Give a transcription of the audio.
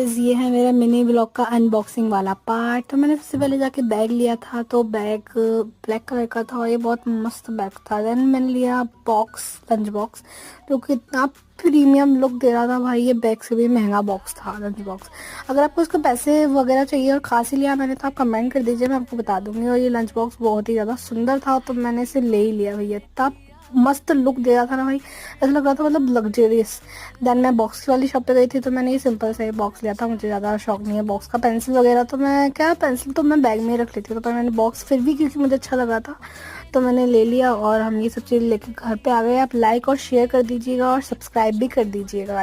Guys, ये है मेरा मिनी ब्लॉग का अनबॉक्सिंग वाला पार्ट। तो मैंने सबसे पहले जाके बैग लिया था, तो बैग ब्लैक कलर का था और ये बहुत मस्त बैग था। देन मैंने लिया बॉक्स, लंच बॉक्स, जो कि इतना प्रीमियम लुक दे रहा था भाई। ये बैग से भी महंगा बॉक्स था लंच बॉक्स। अगर आपको इसके पैसे वगैरह चाहिए और खास ही लिया मैंने, तो आप कमेंट कर दीजिए, मैं आपको बता दूंगी। और ये लंच बॉक्स बहुत ही ज़्यादा सुंदर था, तो मैंने इसे ले ही लिया भैया। इतना मस्त लुक दे रहा था ना भाई, ऐसा लग रहा था मतलब लग्जरियस। देन मैं बॉक्स वाली शॉप पे गई थी, तो मैंने ये सिंपल सा बॉक्स लिया था। मुझे ज़्यादा शौक नहीं है बॉक्स का। पेंसिल वगैरह तो मैं क्या, पेंसिल तो मैं बैग में ही रख लेती हूँ, तो पर मैंने बॉक्स फिर भी क्योंकि मुझे अच्छा लगा था तो मैंने ले लिया। और हम ये सब चीज़ लेके घर पे आ गए। आप लाइक और शेयर कर दीजिएगा और सब्सक्राइब भी कर दीजिएगा।